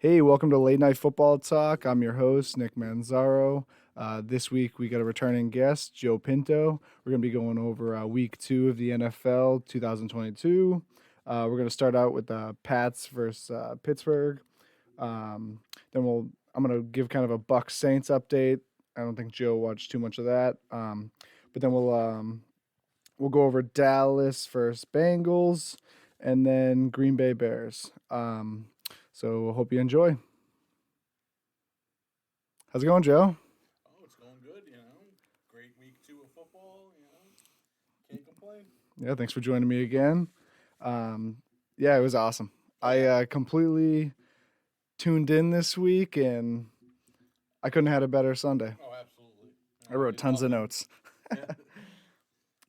Hey, welcome to Late Night Football Talk. I'm your host, Nick Manzaro. This week we got a returning guest, Joe Pinto. We're going to be going over week 2 of the NFL 2022. We're going to start out with Pats versus Pittsburgh. I'm going to give kind of a Bucs Saints update. I don't think Joe watched too much of that. But then we'll go over Dallas versus Bengals and then Green Bay Bears. So hope you enjoy. How's it going, Joe? Oh, it's going good, Great week 2 of football. Can't complain. Yeah, thanks for joining me again. Yeah, it was awesome. I completely tuned in this week, and I couldn't have had a better Sunday. Oh, absolutely. I wrote tons of notes.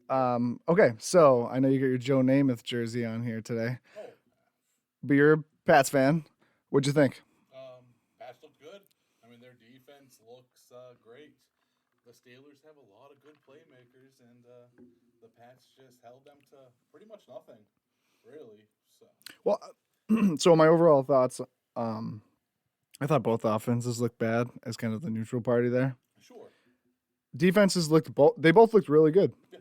Yeah. Okay, so I know you got your Joe Namath jersey on here today, Oh, but you're a Pats fan. What'd you think? Pats look good. I mean, their defense looks great. The Steelers have a lot of good playmakers, and the Pats just held them to pretty much nothing, really. So, Well, so my overall thoughts, I thought both offenses looked bad as kind of the neutral party there. sure. Defenses they both looked really good. Yeah,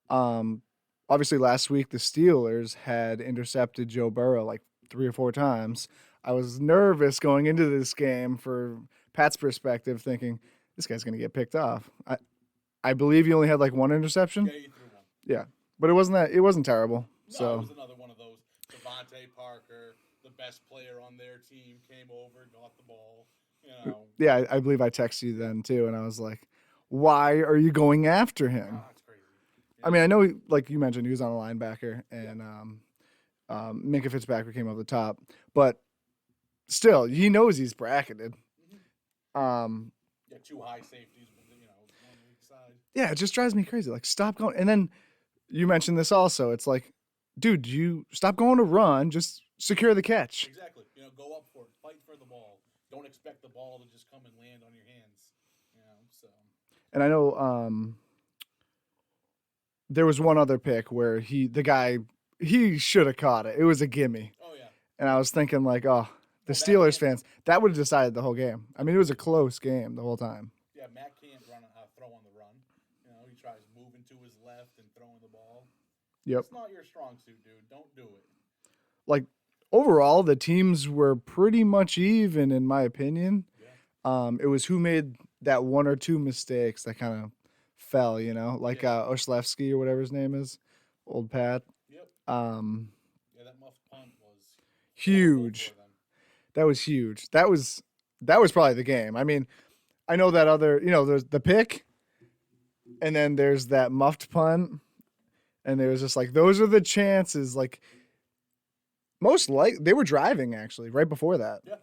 absolutely. Obviously last week the Steelers had intercepted Joe Burrow like 3 or 4 times. I was nervous going into this game for Pat's perspective, thinking this guy's going to get picked off. I believe he only had like one interception. Yeah, he threw one. Yeah, but it wasn't terrible. No, So it was another one of those. Devontae Parker, the best player on their team, came over, got the ball. Yeah, I believe I texted you then too, and I was like, "Why are you going after him?" That's crazy. I mean, I know, like you mentioned, he was on a linebacker, and Minka Fitzpatrick came over the top, but still, he knows he's bracketed. Um, Yeah, 2 high safeties, one weak side. yeah, it just drives me crazy. Like, stop going. And then you mentioned this also. It's like, dude, you stop going to run. Just secure the catch. Exactly. Go up for it. Fight for the ball. Don't expect the ball to just come and land on your hands. So. And I know there was one other pick where the guy should have caught it. It was a gimme. Oh yeah. And I was thinking like, oh, the Steelers fans, that would have decided the whole game. I mean, it was a close game the whole time. Yeah, Matt can't throw on the run. He tries moving to his left and throwing the ball. Yep. It's not your strong suit, dude. Don't do it. Like, overall, the teams were pretty much even, in my opinion. Yeah. It was who made that 1 or 2 mistakes that kind of fell, like Oslewski or whatever his name is, old Pat. Yep. Yeah, that muffed punt was Huge. That was huge. That was probably the game. I mean, I know that other, there's the pick, and then there's that muffed punt, and there was just like, those are the chances. Like, they were driving actually right before that. Yeah.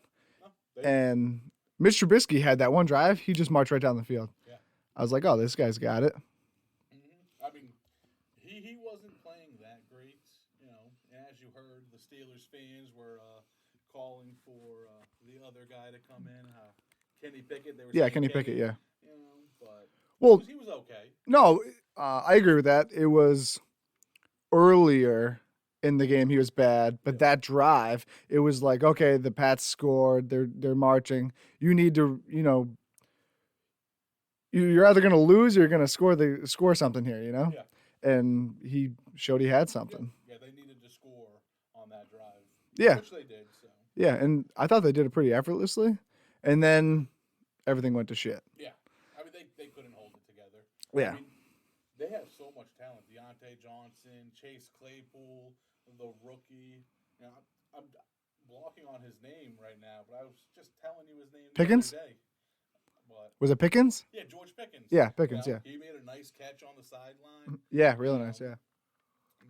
No, And Mitch Trubisky had that one drive. He just marched right down the field. Yeah. I was like, oh, this guy's got it. I mean, he wasn't playing that great, And as you heard, the Steelers fans were calling for the other guy to come in, Kenny Pickett. They were saying Kenny Pickett, yeah. But he was okay. No, I agree with that. It was earlier in the game he was bad, but that drive, it was like, okay, the Pats scored. They're marching. You need to, you're either going to lose or you're going to score something here, Yeah. And he showed he had something. Yeah, they needed to score on that drive. Yeah. Which they did, so. Yeah, and I thought they did it pretty effortlessly. And then everything went to shit. Yeah. I mean, they couldn't hold it together. Yeah. I mean, they have so much talent. Deontay Johnson, Chase Claypool, the rookie. I'm blocking on his name right now, but I was just telling you his name Pickens? the other day. But, Was it Pickens? yeah, George Pickens. Yeah, Pickens, yeah. He made a nice catch on the sideline. Yeah, really nice, yeah.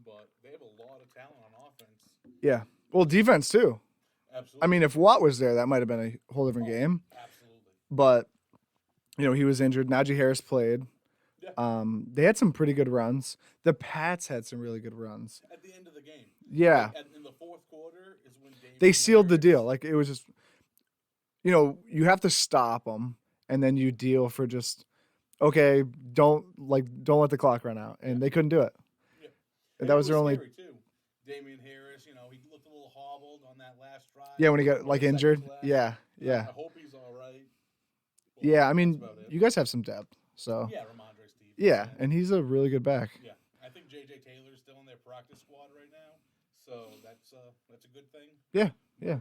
But they have a lot of talent on offense. Yeah. Well, defense too. Absolutely. I mean, if Watt was there, that might have been a whole different game. Absolutely. But, he was injured. Najee Harris played. Yeah. They had some pretty good runs. The Pats had some really good runs. At the end of the game. Yeah. Like, in the fourth quarter is when They sealed the deal. Like, it was just, you have to stop them, and then you deal for just, okay, don't let the clock run out. And they couldn't do it. Yeah. And that was their only. Scary too. Damian Harris, he looked a little hobbled. called on that last drive. Yeah, when he got or like the second injured. to last. Yeah, You know, yeah, I hope he's all right. But yeah. I that's mean, about it. you guys have some depth, so Yeah, Ramondre Stevenson. yeah, and he's a really good back. Yeah, I think J.J. Taylor's still in their practice squad right now, so that's a good thing. Yeah, yeah.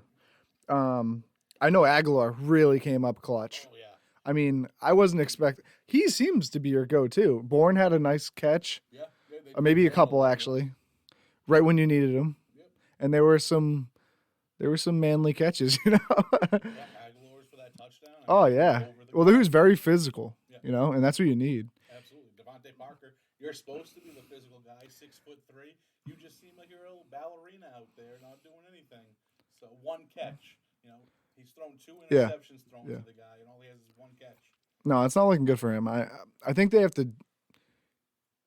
Um, I know Aguilar really came up clutch. Oh yeah, I mean, I wasn't expecting. He seems to be your go-to. Bourne had a nice catch, yeah. They maybe a ran all couple over him. actually, right when you needed them, Yep. and there were some manly catches, you know. Yeah, Aguilar's for that touchdown. I mean, Oh he went yeah. over the Well, guy. he was very physical, Yeah, and that's what you need. absolutely. Devontae Parker, you're supposed to be the physical guy, 6'3". You just seem like you're a little ballerina out there, not doing anything. So one catch, he's thrown 2 Yeah, interceptions thrown yeah. to the guy, and all he has is one catch. No, it's not looking good for him. I think they have to.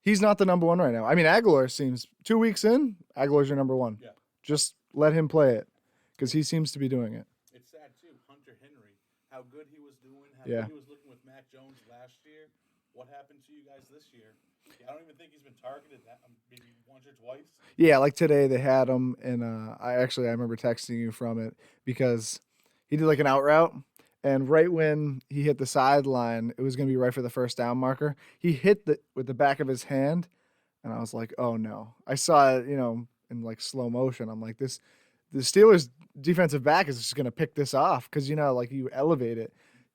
He's not the number one right now. I mean, Aguilar seems 2 weeks in. Aguilar's your number one. Yeah. Just let him play it, because he seems to be doing it. It's sad too. Hunter Henry, how good he was doing, how Yeah. good he was looking with Mac Jones last year. What happened to you guys this year? I don't even think he's been targeted that maybe once or twice. Yeah, like today they had him, and I remember texting you from it because he did like an out route, and right when he hit the sideline, it was gonna be right for the first down marker. He hit with the back of his hand, and I was like, oh no. I saw it, in like slow motion. I'm like, the Steelers defensive back is just gonna pick this off because like you elevate it.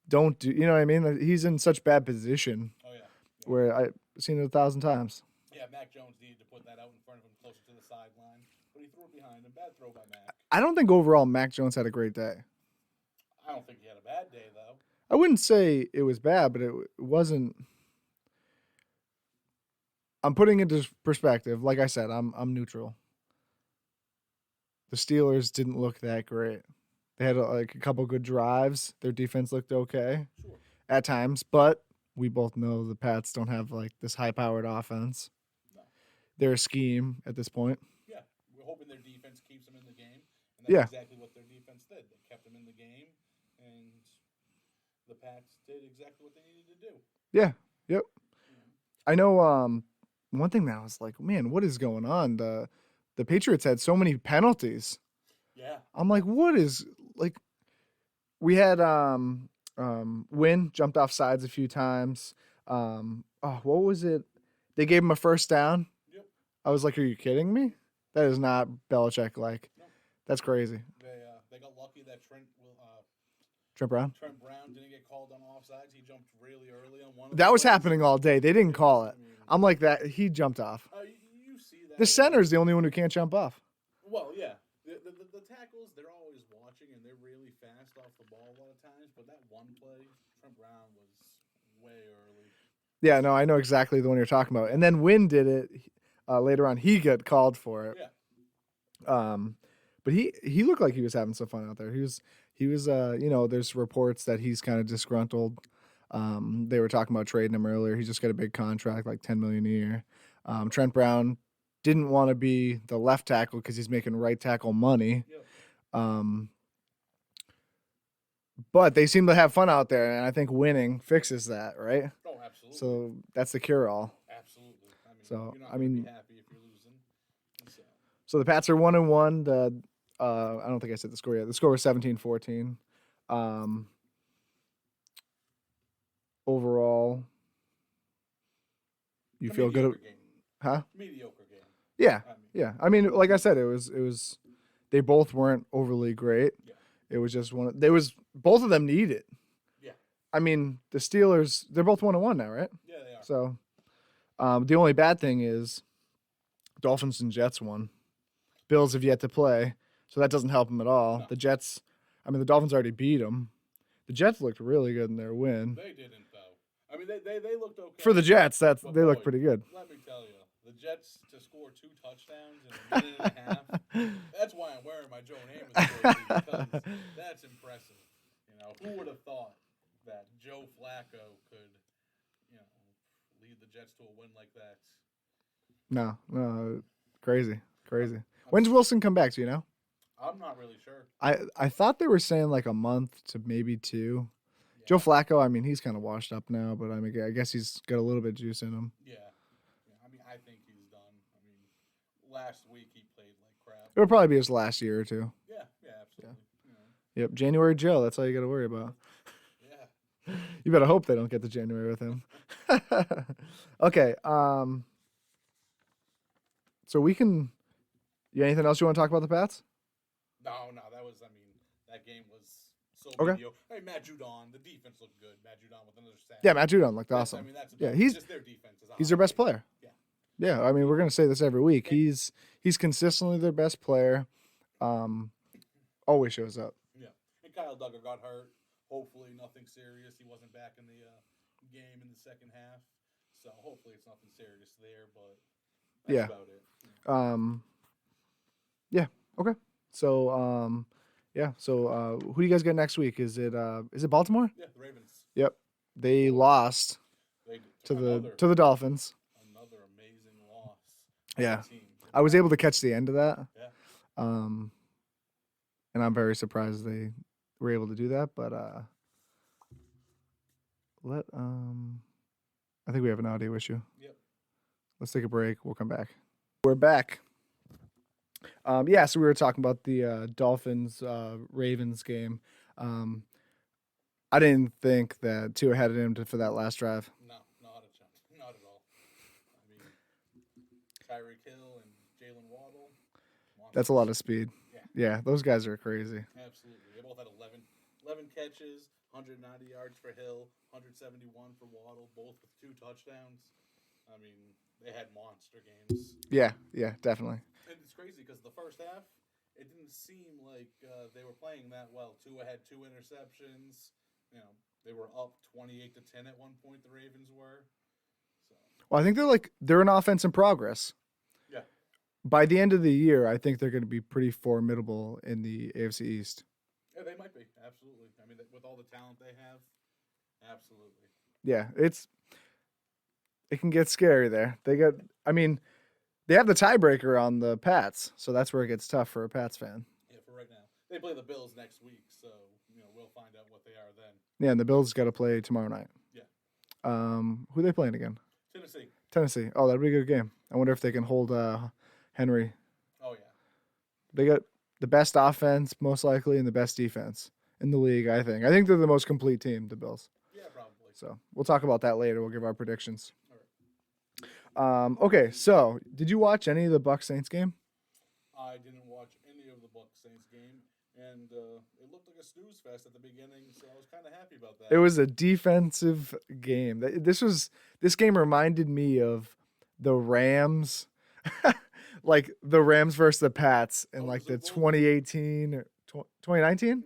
Don't do you know what I mean? He's in such bad position Oh yeah. where I've seen it 1,000 times. Yeah, Mac Jones needed to put that out in front of him closer to the sideline, but he threw it behind him. Bad throw by Mac. I don't think overall Mac Jones had a great day. I don't think he had a bad day though. I wouldn't say it was bad, but it wasn't. I'm putting it into perspective. Like I said, I'm neutral. The Steelers didn't look that great. They had a couple good drives. Their defense looked okay Sure. at times, but we both know the Pats don't have like this high-powered offense. No. They're a scheme at this point. Yeah, we're hoping their defense keeps them in the game, and that's Yeah. exactly what their defense did. They kept them in the game, and the Pats did exactly what they needed to do. Yeah. Yep. I know. One thing that I was like, man, what is going on? The Patriots had so many penalties. Yeah. I'm like, what is like? We had Wynn jumped off sides a few times. What was it? They gave him a first down. Yep. I was like, are you kidding me? That is not Belichick like. No. That's crazy. They got lucky that Trent Brown. Brown didn't get called on offsides. He jumped really early on one. Of That the was plays. happening all day. They didn't call it. I mean, I'm like that. He jumped off. you see that. The center's the only one who can't jump off. Well, yeah. The tackles, they're always watching, and they're really fast off the ball a lot of times. But that one play, Trent Brown was way early. Yeah, no, I know exactly the one you're talking about. And then Wynn did it later on. He got called for it. Yeah. But he looked like he was having some fun out there. He was there's reports that he's kind of disgruntled. They were talking about trading him earlier. He just got a big contract, like $10 million a year. Trent Brown didn't want to be the left tackle because he's making right tackle money. Yep. But they seem to have fun out there, and I think winning fixes that, right? Oh, absolutely. So that's the cure-all. Absolutely. So, you're not I gonna mean- be happy if you're losing. So the Pats are 1-1. I don't think I said the score yet. The score was 17-14. Overall, you A feel good, mediocre game. huh? Mediocre game. Yeah, I mean, yeah. I mean, like I said, it was. They both weren't overly great. Yeah. It was just both of them need it. Yeah. I mean, the Steelers, they're both 1-1 now, right? Yeah, they are. So, the only bad thing is Dolphins and Jets won. Bills have yet to play, so that doesn't help them at all. No. The Jets, the Dolphins already beat them. The Jets looked really good in their win. They didn't though. I mean, they looked okay. For the Jets, But they look boy, pretty good. Let me tell you, the Jets to score 2 touchdowns in a minute and a half. That's why I'm wearing my Joe Namath jersey, because that's impressive. Who would have thought that Joe Flacco could, lead the Jets to a win like that? No, crazy. When's Wilson come back? Do you know? I'm not really sure. I thought they were saying like a month to maybe 2. Yeah. Joe Flacco, he's kind of washed up now, but I guess he's got a little bit of juice in him. Yeah. I think he's done. Last week he played like crap. It'll probably be his last year or two. Yeah, yeah, absolutely. You know, Yep, January Joe. That's all you got to worry about. yeah. You better hope they don't get to January with him. Okay. So we can. You anything else you want to talk about the Pats? No, no, that was. I mean, that game was so Okay. mediocre. I mean, Matt Judon, the defense looked good. Matt Judon with another sack. Yeah, Matt Judon looked That's, awesome. I mean, that's Yeah, about he's just their defense. Is a he's their best highlight. player. Yeah. Yeah, I mean we're gonna say this every week. He's consistently their best player. Always shows up. Yeah. And Kyle Duggar got hurt. Hopefully, nothing serious. He wasn't back in the game in the second half, so hopefully it's nothing serious there. But that's Yeah. about it. Yeah. Okay. So yeah. So who do you guys get next week? Is it Baltimore? Yeah, the Ravens. Yep. They lost They to another, the Dolphins. another amazing loss. Yeah. Team. I was able to catch the end of that. Yeah. And I'm very surprised they were able to do that, but I think we have an audio issue. Yep. Let's take a break. We'll come back. We're back. Yeah, so we were talking about the Dolphins Ravens game. I didn't think that Tua had it in for that last drive. No, not a chance. Not at all. I mean, Tyreek Hill and Jalen Waddle. That's a lot of speed. Yeah, those guys are crazy. Absolutely. They both had 11 catches, 190 yards for Hill, 171 for Waddle, both with 2 touchdowns. I mean, they had monster games. Yeah, definitely. And it's crazy because the first half, it didn't seem like they were playing that well. Tua had 2 interceptions. You know, they were up 28-10 at one point. The Ravens were. So. Well, I think they're an offense in progress. Yeah. By the end of the year, I think they're going to be pretty formidable in the AFC East. Yeah, they might be. Absolutely. I mean, with all the talent they have, absolutely. Yeah, it can get scary there. They have the tiebreaker on the Pats, so that's where it gets tough for a Pats fan. Yeah, for right now. They play the Bills next week, so we'll find out what they are then. Yeah, and the Bills got to play tomorrow night. Yeah. Who are they playing again? Tennessee. Oh, that'd be a good game. I wonder if they can hold Henry. Oh, yeah. They got the best offense, most likely, and the best defense in the league, I think. I think they're the most complete team, the Bills. Yeah, probably. So we'll talk about that later. We'll give our predictions. All right. Okay, so did you watch any of the Bucs Saints game? I didn't watch any of the Bucs Saints game, and it looked like a snooze fest at the beginning, so I was kind of happy about that. It was a defensive game. This game reminded me of the Rams, like the Rams versus the Pats in like the 2018 or 2019?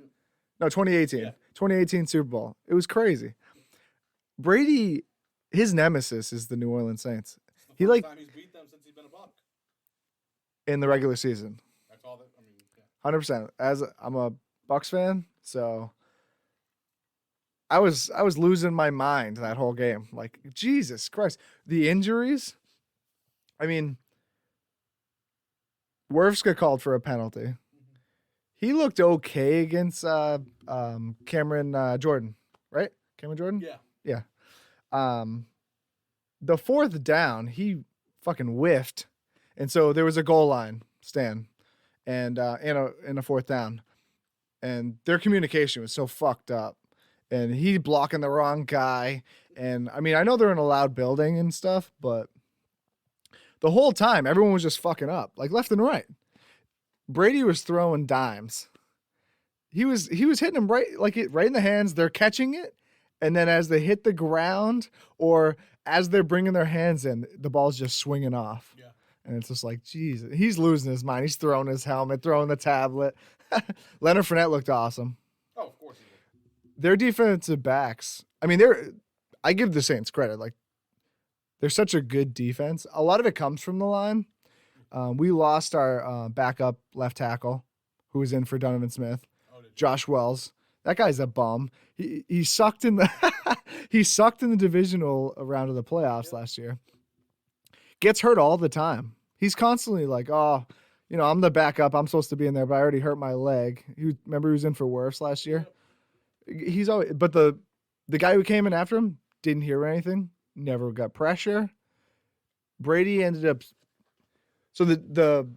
No, 2018. Yeah. 2018 Super Bowl. It was crazy. Brady, his nemesis is the New Orleans Saints. It's the first time he's beat them since he's been a Buck. In the regular season. That's all that. I mean, yeah. 100%. I'm a Bucs fan, so I was losing my mind that whole game. Like, Jesus Christ. The injuries. I mean, Wirfs got called for a penalty. Mm-hmm. He looked okay against Cameron Jordan, right? Cameron Jordan? Yeah. The fourth down, he fucking whiffed. And so there was a goal line stand and in a fourth down. And their communication was so fucked up. And he blocking the wrong guy. And I mean, I know they're in a loud building and stuff, but the whole time everyone was just fucking up, like left and right. Brady was throwing dimes. He was hitting him right in the hands. They're catching it. And then as they hit the ground or as they're bringing their hands in, the ball's just swinging off. Yeah. And it's just like, Jesus, he's losing his mind. He's throwing his helmet, throwing the tablet. Leonard Fournette looked awesome. Oh, of course he did. Their defensive backs, I mean, I give the Saints credit. Like, they're such a good defense. A lot of it comes from the line. We lost our backup left tackle who was in for Donovan Smith, Josh Wells. That guy's a bum. He sucked in the he sucked in the divisional round of the playoffs last year. Gets hurt all the time. He's constantly like, oh, I'm the backup. I'm supposed to be in there, but I already hurt my leg. Remember he was in for Wirfs last year? He's always, but the guy who came in after him didn't hear anything, never got pressure. Brady ended up, so the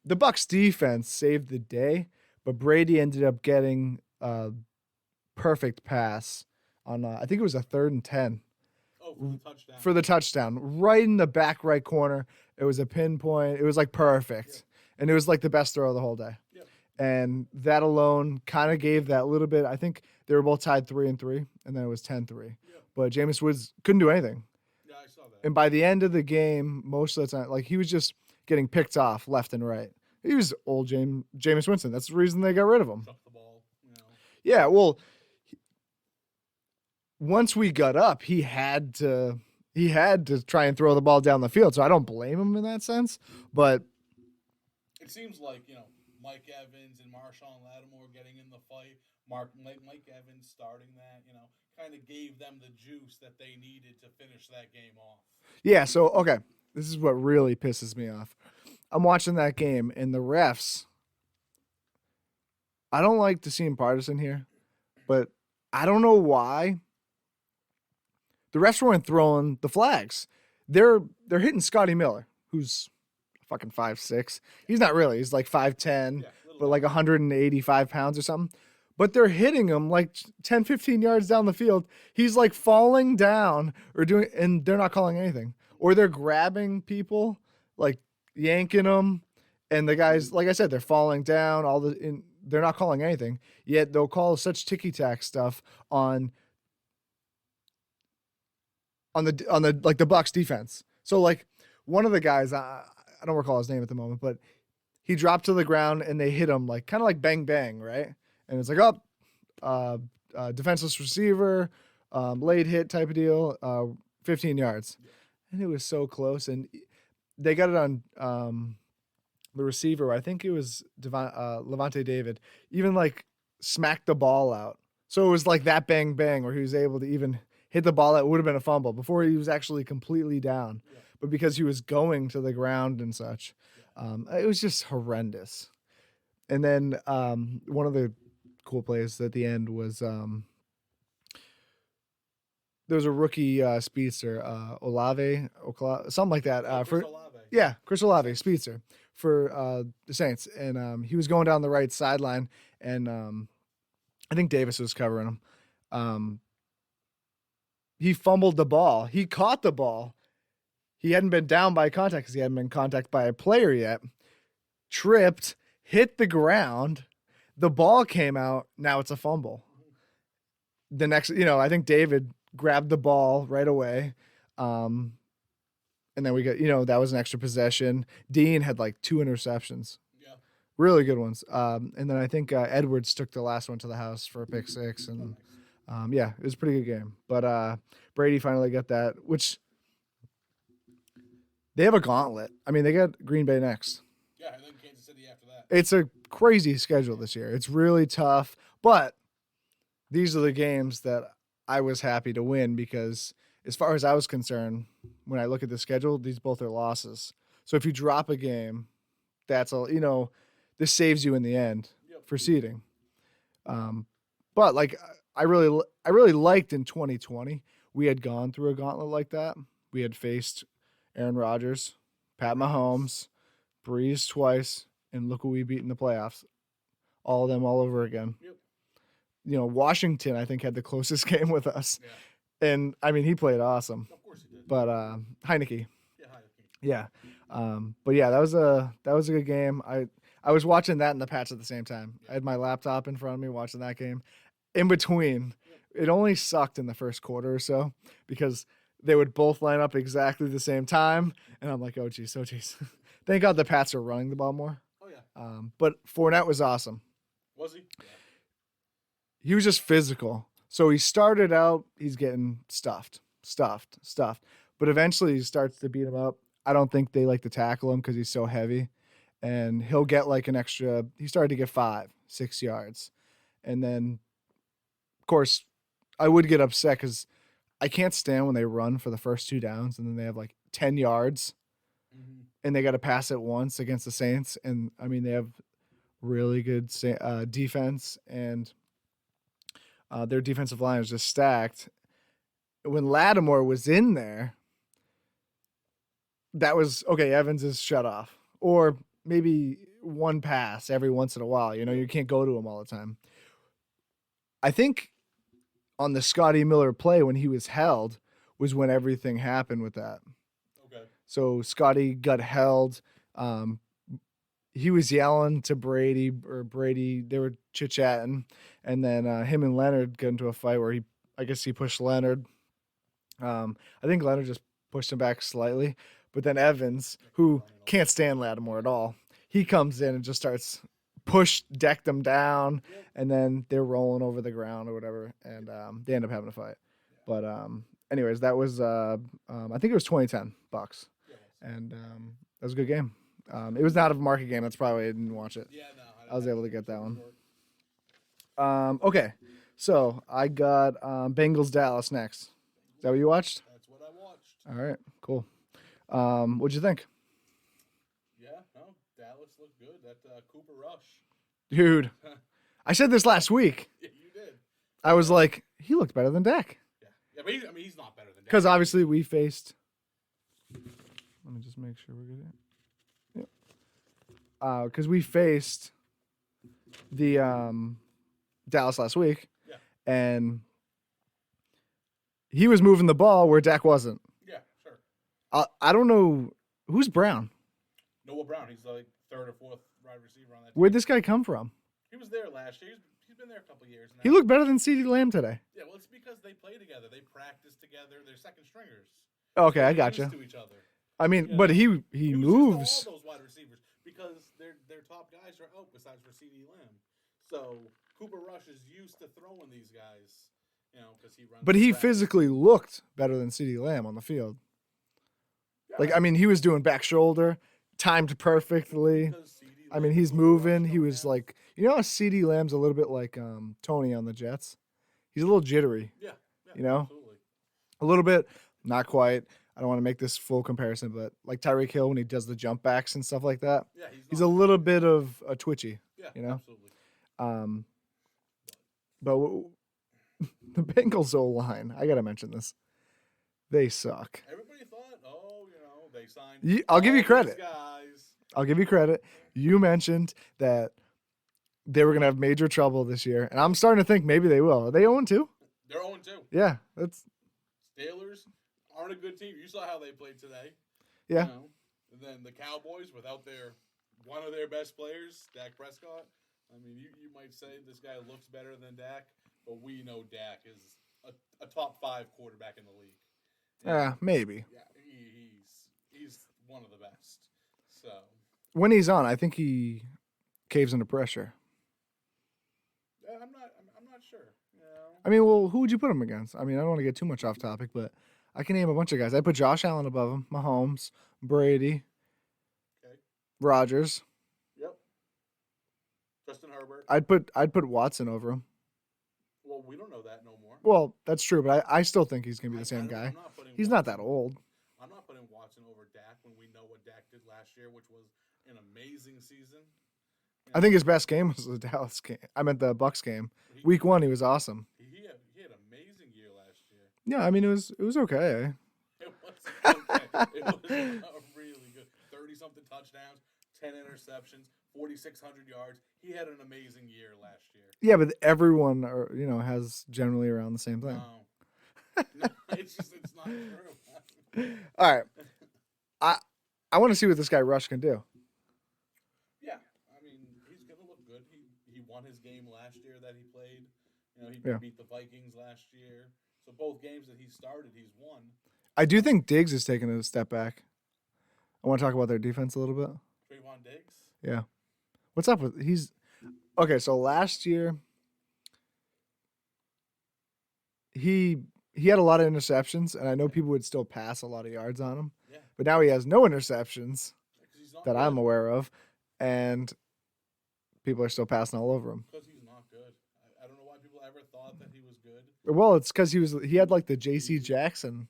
the Bucs defense saved the day, but Brady ended up getting a perfect pass on I think it was a 3rd and 10 Oh, for the touchdown. for the touchdown, right in the back right corner. It was a pinpoint. It was like perfect, Yep. and it was like the best throw of the whole day. Yep. And that alone kind of gave that little bit. I think they were both tied 3-3, and then it was 10-3. Yep. But Jameis Woods couldn't do anything. Yeah, I saw that. And by the end of the game, most of the time, like he was just getting picked off left and right. He was old Jameis Winston. That's the reason they got rid of him. Chuck the ball. Yeah, well, once we got up, he had to try and throw the ball down the field. So I don't blame him in that sense. But it seems like Mike Evans and Marshawn Lattimore getting in the fight. Mike Evans starting that, kind of gave them the juice that they needed to finish that game off. Yeah, so okay, this is what really pisses me off. I'm watching that game, and the refs. I don't like to seem partisan here, but I don't know why the refs weren't throwing the flags. They're hitting Scotty Miller, who's fucking 5'6". He's not really. He's like 5'10", but like 185 pounds or something. But they're hitting him like 10, 15 yards down the field. He's like falling down and they're not calling anything. Or they're grabbing people, like yanking them, and the guys, like I said, they're falling down. They're not calling anything. Yet they'll call such ticky-tack stuff on the like the Bucs defense. So like one of the guys, I don't recall his name at the moment, but he dropped to the ground and they hit him like kind of like bang bang, right? And it's like defenseless receiver, late hit type of deal, 15 yards, and it was so close. And they got it on the receiver. I think it was Levante David, even like smacked the ball out. So it was like that bang bang where he was able to even hit the ball that would have been a fumble before he was actually completely down. Yeah. But because he was going to the ground and such, it was just horrendous. And then one of the cool plays at the end was there was a rookie speedster, Olave, something like that. Chris Olave, speedster for the Saints. And he was going down the right sideline, and I think Davis was covering him. He fumbled the ball. He caught the ball. He hadn't been down by contact because he hadn't been contacted by a player yet. Tripped, hit the ground. The ball came out. Now it's a fumble. The next, I think David grabbed the ball right away. And then we got, that was an extra possession. Dean had like 2 interceptions. Yeah. Really good ones. And then I think Edwards took the last one to the house for a pick 6. And yeah, it was a pretty good game. But Brady finally got that, which they have a gauntlet. I mean, they got Green Bay next. Yeah, and then Kansas City after that. It's a crazy schedule this year. It's really tough, but these are the games that I was happy to win because as far as I was concerned, when I look at the schedule, these both are losses. So if you drop a game, that's all, this saves you in the end for seeding. But like I really liked in 2020, we had gone through a gauntlet like that. We had faced Aaron Rodgers, Pat Mahomes, Breeze twice, and look who we beat in the playoffs. All of them all over again. Yep. Washington, I think, had the closest game with us. Yeah. And, I mean, he played awesome. Of course he did. But Heineke. Yeah, Heineke. Yeah. But, yeah, that was a good game. I was watching that and the Pats at the same time. Yeah. I had my laptop in front of me watching that game. In between, it only sucked in the first quarter or so because they would both line up exactly the same time. And I'm like, oh, geez. Thank God the Pats are running the ball more. Oh, yeah. But Fournette was awesome. Was he? Yeah. He was just physical. So he started out, he's getting stuffed. But eventually he starts to beat him up. I don't think they like to tackle him because he's so heavy. And he'll get like an extra, he started to get 5, 6 yards. And then, of course, I would get upset because I can't stand when they run for the first 2 downs and then they have like 10 yards. Mm-hmm. And they got to pass it once against the Saints. And, I mean, they have really good defense. And their defensive line is just stacked. When Lattimore was in there, that was, okay, Evans is shut off. Or maybe one pass every once in a while. You can't go to him all the time. I think on the Scotty Miller play when he was held was when everything happened with that. Okay. So Scotty got held. Um, he was yelling to Brady, or Brady, they were chit chatting, and then him and Leonard got into a fight where I guess he pushed Leonard. I think Leonard just pushed him back slightly, but then Evans, who can't stand Lattimore at all, he comes in and just starts deck them down, and then they're rolling over the ground or whatever, and they end up having a fight. But anyways, that was I think it was 2010 Bucks, and that was a good game. It was not a market game. That's probably why I didn't watch it. Yeah, no. I was able to get that one. Okay, so I got Bengals Dallas next. Is that what you watched? That's what I watched. All right, cool. What'd you think? Yeah, no, Dallas looked good. That Cooper Rush. Dude, I said this last week. Yeah, you did. I was like, he looked better than Dak. Yeah, but he's not better than Dak. Because obviously we faced. Let me just make sure we're good. Yeah. Because we faced the Dallas last week, and he was moving the ball where Dak wasn't. Yeah, sure. I don't know who's Brown. Noah Brown. He's like third or fourth wide receiver on that team. Where'd this guy come from? He was there last year. He's been there a couple years now. He looked better than CeeDee Lamb today. Yeah, well, it's because they play together. They practice together. They're second stringers. Okay, I They're got you. used to each other. I mean, Yeah. but he He was used moves. to all those wide receivers because their top guys are out besides for CeeDee Lamb. So Cooper Rush is used to throwing these guys, because he runs. But he physically looked better than CeeDee Lamb on the field. Yeah, Like, I mean, he was doing back shoulder, timed perfectly. I mean, he's moving. He was like, how CeeDee Lamb's a little bit like Tony on the Jets. He's a little jittery. Yeah, Absolutely. A little bit, not quite. I don't want to make this full comparison, but like Tyreek Hill when he does the jump backs and stuff like that. Yeah, he's a little bit of a twitchy. Yeah, absolutely. absolutely. But the Bengals O-line, I got to mention this. They suck. Everybody thought, they signed. I'll give you credit. Guys. I'll give you credit. You mentioned that they were going to have major trouble this year, and I'm starting to think maybe they will. Are they 0-2? They're 0-2. Yeah, that's. Steelers aren't a good team. You saw how they played today. Yeah. And then the Cowboys, without one of their best players, Dak Prescott. I mean, you might say this guy looks better than Dak, but we know Dak is a top 5 quarterback in the league. Yeah, maybe. Yeah, he's one of the best. So when he's on, I think he caves under pressure. Yeah, I'm not sure. I mean, well, who would you put him against? I mean, I don't want to get too much off topic, but I can name a bunch of guys. I put Josh Allen above him, Mahomes, Brady, Rodgers. Yep. Justin Herbert. I'd put Watson over him. Well, we don't know that no more. Well, that's true, but I still think he's gonna be the same guy. He's not that old. I'm not putting Watson over Dak when we know what Dak did last year, which was an amazing season. I think his best game was the Dallas game. I meant the Bucs game. Week 1, he was awesome. He had an amazing year last year. Yeah, I mean it was okay. It was okay. It was really good. 30-something touchdowns, 10 interceptions, 4,600 yards. He had an amazing year last year. Yeah, but everyone has generally around the same thing. No, it's not true. All right. I want to see what this guy Rush can do. Yeah, I mean, he's going to look good. He won his game last year that he played. He beat the Vikings last year. So both games that he started, he's won. I do think Diggs is taking a step back. I want to talk about their defense a little bit. Trayvon Diggs? Yeah. What's up with okay, so last year he had a lot of interceptions, and I know people would still pass a lot of yards on him. Yeah. But now he has no interceptions that good. I'm aware of, and people are still passing all over him. Because he's not good. I don't know why people ever thought that he was good. Well, it's because he had like the J.C. Jackson.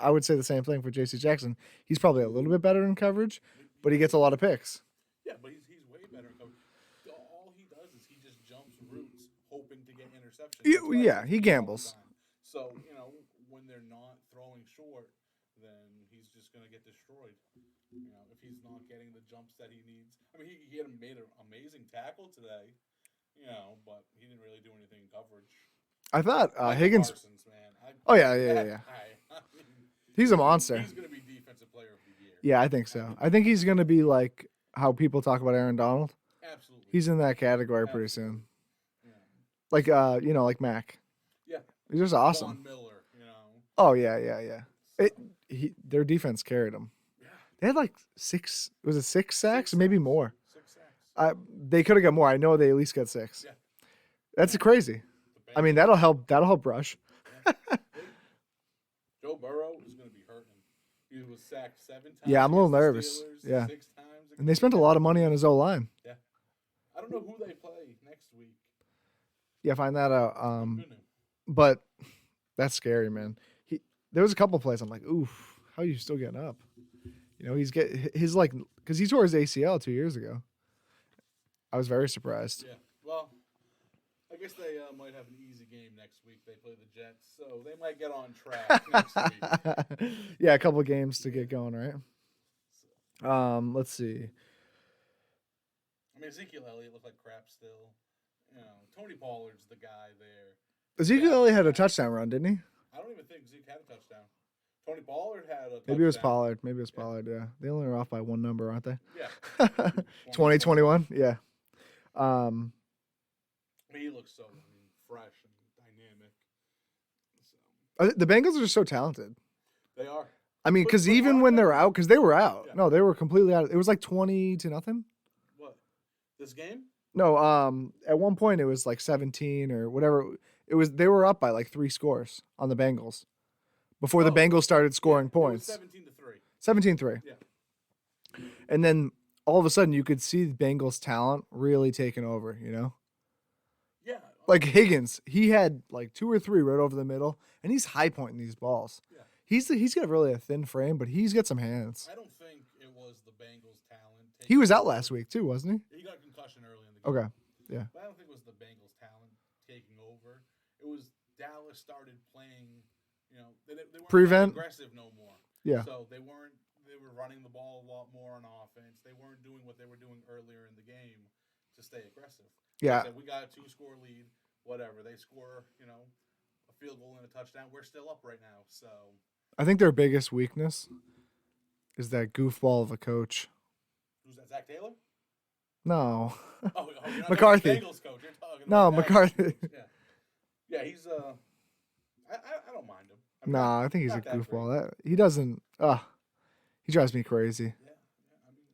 I would say the same thing for J.C. Jackson. He's probably a little bit better in coverage, but he gets a lot of picks. Yeah, but he's way better in coverage. All he does is he just jumps routes, hoping to get interceptions. Yeah, he gambles. So, when they're not throwing short, then he's just going to get destroyed. If he's not getting the jumps that he needs. I mean, he had made an amazing tackle today, but he didn't really do anything in coverage. I thought Michael Higgins. Parsons, man. Oh yeah. He's a monster. He's going to be Defensive Player of the Year. Yeah, I think so. I think he's going to be like how people talk about Aaron Donald. Absolutely. He's in that category pretty soon. Yeah. Like like Mac. Yeah. He's just awesome. Von Miller, Oh yeah. Their defense carried them. Yeah. They had like 6. Was it 6 sacks? Maybe more. 6 sacks. They could have got more. I know they at least got 6. Yeah. That's crazy. I mean, that'll help Rush. Yeah. Joe Burrow is going to be hurting. He was sacked 7 times. Yeah, I'm a little nervous. Steelers, yeah. 6 times. And they spent a lot of money on his O-line. Yeah. I don't know who they play next week. Yeah, find that out. But that's scary, man. There was a couple plays I'm like, oof, how are you still getting up? He's because he tore his ACL 2 years ago. I was very surprised. Yeah. Well, I guess they might have an easy game next week. They play the Jets, so they might get on track next week. Yeah, a couple games to get going, right? Let's see. I mean, Ezekiel Elliott looked like crap still. Tony Pollard's the guy there. Ezekiel Elliott had a touchdown run, didn't he? I don't even think Zeke had a touchdown. Tony Pollard had a touchdown. Maybe it was Pollard. Yeah. They only are off by one number, aren't they? Yeah. 2021. Yeah. He looks so fresh and dynamic. The Bengals are just so talented. They are. I mean, because even when they're out, because they were out. Yeah. No, they were completely out. It was like 20-0. What? This game? No. At one point it was like 17 or whatever. It was. They were up by like 3 scores on the Bengals before the Bengals started scoring points. 17-3. 17-3. Yeah. And then all of a sudden you could see the Bengals' talent really taking over. Yeah. Like Higgins, he had like 2 or 3 right over the middle, and he's high pointing these balls. Yeah. He's got really a thin frame, but he's got some hands. I don't think it was the Bengals' talent. He was out last week too, wasn't he? He got a concussion early in the game. Okay. Yeah. But I don't think it was the Bengals' talent taking over. It was Dallas started playing. They weren't Prevent aggressive no more. Yeah. So they weren't. They were running the ball a lot more on offense. They weren't doing what they were doing earlier in the game to stay aggressive. Yeah. We got a 2-score lead. Whatever they score, a field goal and a touchdown. We're still up right now. So I think their biggest weakness is that goofball of a coach. Who's that? Zach Taylor? No. Oh, you're not McCarthy. Bengals coach. You're talking No, about McCarthy. Yeah, he's I don't mind him. I think he's a goofball. He doesn't. He drives me crazy. Yeah. I mean,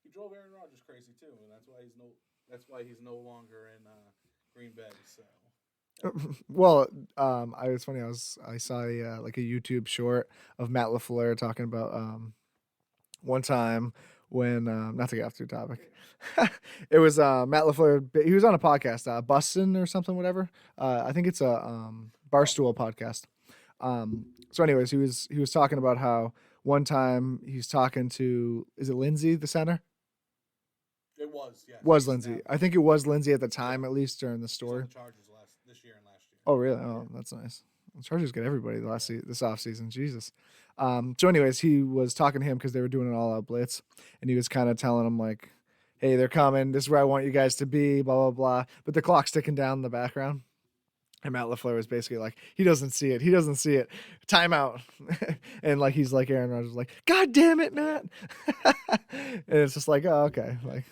he drove Aaron Rodgers crazy too, and that's why he's no longer in Green Bay. So. Well, it's funny. I saw like a YouTube short of Matt LaFleur talking about one time when not to get off the topic. It was Matt LaFleur. He was on a podcast, Bustin' or something, whatever. I think it's a Barstool podcast. So, anyways, he was talking about how one time he's talking to, is it Lindsay, the center? It was, yeah. Was Lindsay? I think it was Lindsay at the time, at least during the story. The Chargers this year and last year. Oh, really? Oh, that's nice. The Chargers get everybody this offseason. Jesus. So, anyways, he was talking to him because they were doing an all-out blitz, and he was kind of telling him like, "Hey, they're coming. This is where I want you guys to be." Blah blah blah. But the clock's ticking down in the background, and Matt LaFleur was basically like, "He doesn't see it. He doesn't see it. Timeout." And like he's like Aaron Rodgers, like, "God damn it, Matt!" And it's just like, oh, okay, like,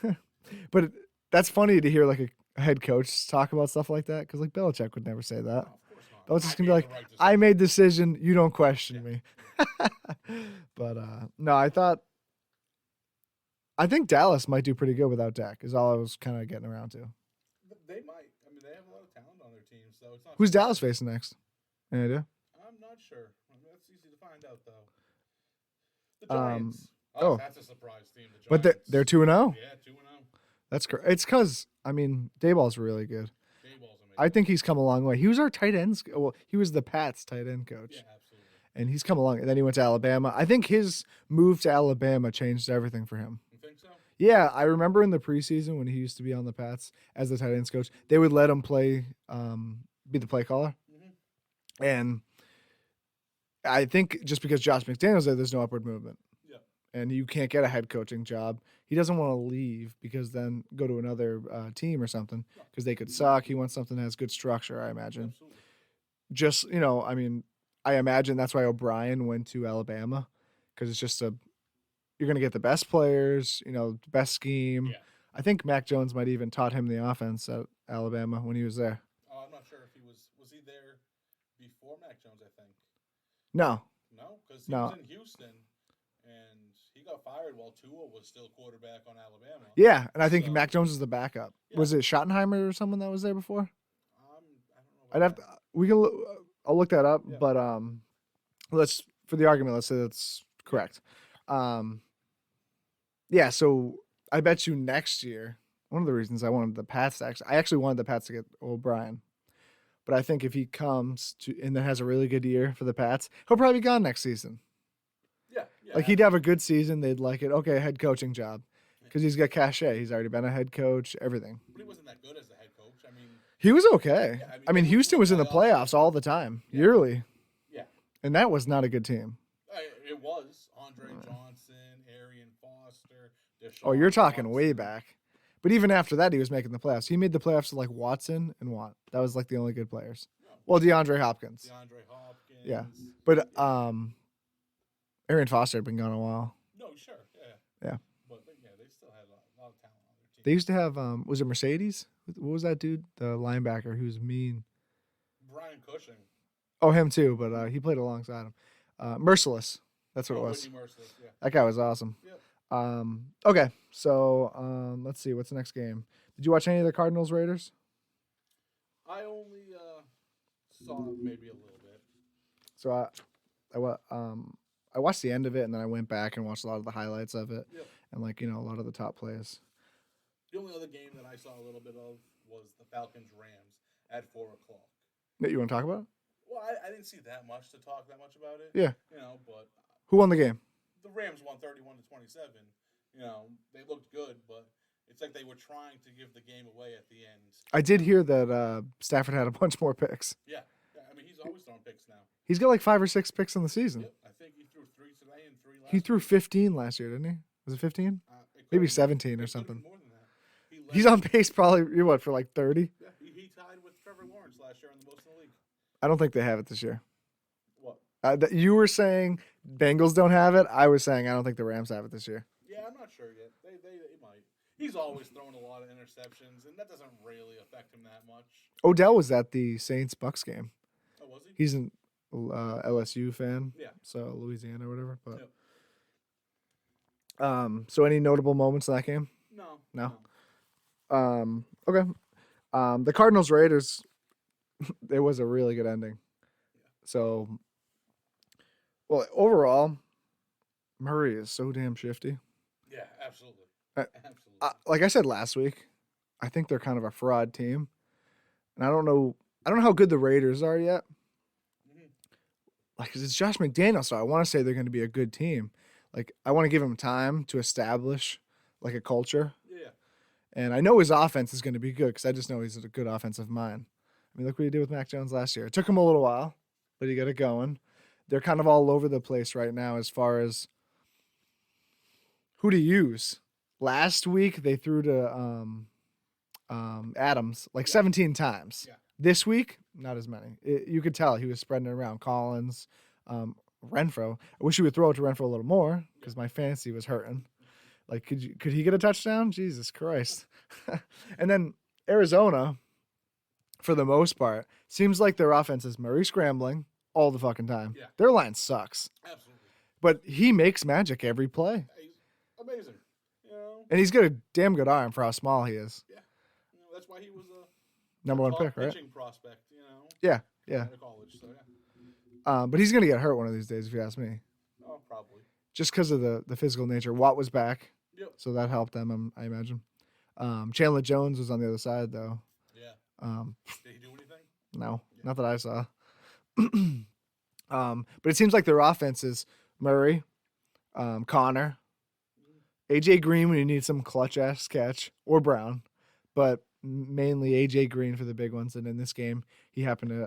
but that's funny to hear like a head coach talk about stuff like that because like Belichick would never say that. No, of course not. Belichick's gonna be like, "I made the decision. You don't question me." But no, I think Dallas might do pretty good without Dak. Is all I was kind of getting around to. They might. I mean, they have a lot of talent on their team, so it's not. Who's Dallas facing next? Any idea? I'm not sure. That's easy to find out, though. The Giants. That's a surprise team. The Giants. But they're 2-0. Yeah, 2-0. That's correct. It's because Dayball's really good. Dayball's amazing. I think he's come a long way. He was our tight ends. Well, he was the Pats tight end coach. Yeah, absolutely. And he's come along. And then he went to Alabama. I think his move to Alabama changed everything for him. You think so? Yeah, I remember in the preseason when he used to be on the Pats as the tight ends coach, they would let him play, be the play caller. Mm-hmm. And I think just because Josh McDaniels there, there's no upward movement. Yeah. And you can't get a head coaching job. He doesn't want to leave because then go to another team or something No. because they could suck. He wants something that has good structure, I imagine. Absolutely. Just, I mean, I imagine that's why O'Brien went to Alabama because it's just you're going to get the best players, best scheme. Yeah. I think Mac Jones might even taught him the offense at Alabama when he was there. I'm not sure if he was he there before Mac Jones, I think. No. No, because he was in Houston, and he got fired while Tua was still quarterback on Alabama. Yeah, and I think Mac Jones was the backup. Yeah. Was it Schottenheimer or someone that was there before? I don't know. I'll look that up, Yeah. but for the argument, let's say that's correct. Yeah, so I bet you next year, one of the reasons I wanted the Pats I actually wanted the Pats to get O'Brien. But I think if he comes to and then has a really good year for the Pats, he'll probably be gone next season. Yeah. Like he'd have a good season, they'd like it. Okay, head coaching job. Because he's got cachet. He's already been a head coach, everything. But he wasn't that good as a head coach. I mean, he was okay. Yeah, I mean Houston was in the playoffs all the time, yearly. Yeah. And that was not a good team. It was Andre Johnson, Arian Foster. Deshaun you're talking Watson. Way back. But even after that, he was making the playoffs. He made the playoffs with like Watson and Watt. That was like the only good players. No. Well, DeAndre Hopkins. Yeah. But Arian Foster had been gone a while. No, sure. Yeah. Yeah. But yeah, they still had a lot of talent on their team. They used to have, was it Mercedes? What was that dude? The linebacker who was mean. Brian Cushing. Oh, him too, but he played alongside him. Merciless. That's what it was. Merciless, yeah. That guy was awesome. Yep. Okay, so let's see. What's the next game? Did you watch any of the Cardinals Raiders? I only saw maybe a little bit. So I watched the end of it, and then I went back and watched a lot of the highlights of it, and a lot of the top plays. The only other game that I saw a little bit of was the Falcons Rams at 4:00. That you want to talk about? Well, I didn't see that much to talk that much about it. Yeah. But who won the game? The Rams won 31-27. They looked good, but it's like they were trying to give the game away at the end. I did hear that Stafford had a bunch more picks. Yeah. I mean, he's always throwing picks now. He's got like 5 or 6 picks in the season. Yep. I think he threw 3 today and 3 last He threw week. 15 last year, didn't he? Was it 15? Maybe 17 or something. More than that. He's on pace probably, for like 30? Yeah, he tied with Trevor Lawrence last year on the most in the league. I don't think they have it this year. What? You were saying Bengals don't have it. I was saying I don't think the Rams have it this year. Yeah, I'm not sure yet. They might. He's always throwing a lot of interceptions, and that doesn't really affect him that much. Odell was at the Saints-Bucs game. Oh, was he? He's an LSU fan. Yeah. So Louisiana or whatever. But Yep. So any notable moments in that game? No. Okay. The Cardinals Raiders. It was a really good ending. So, well, overall, Murray is so damn shifty. Yeah, absolutely. Absolutely. Like I said last week, I think they're kind of a fraud team, and I don't know how good the Raiders are yet. Mm-hmm. Like, 'cause it's Josh McDaniels, so I want to say they're going to be a good team. Like, I want to give him time to establish like a culture. Yeah. And I know his offense is going to be good because I just know he's a good offensive mind. I mean, look what he did with Mac Jones last year. It took him a little while, but he got it going. They're kind of all over the place right now as far as who to use. Last week, they threw to Adams like 17 times. Yeah. This week, not as many. You could tell he was spreading it around. Collins, Renfro. I wish he would throw it to Renfro a little more because my fantasy was hurting. Like, could he get a touchdown? Jesus Christ. And then Arizona, for the most part, seems like their offense is Murray scrambling all the fucking time. Yeah. Their line sucks. Absolutely. But he makes magic every play. He's amazing. And he's got a damn good arm for how small he is. Yeah. That's why he was a number 1 top pick, right? pitching prospect, Yeah. Out of college, so yeah. But he's going to get hurt one of these days, if you ask me. Oh, probably. Just because of the physical nature. Watt was back. Yep. So that helped them, I imagine. Chandler Jones was on the other side, though. Yeah. Did he do anything? No, not that I saw. But it seems like their offense is Murray, Connor, AJ Green when you need some clutch-ass catch, or Brown, but mainly AJ Green for the big ones. And in this game, he happened to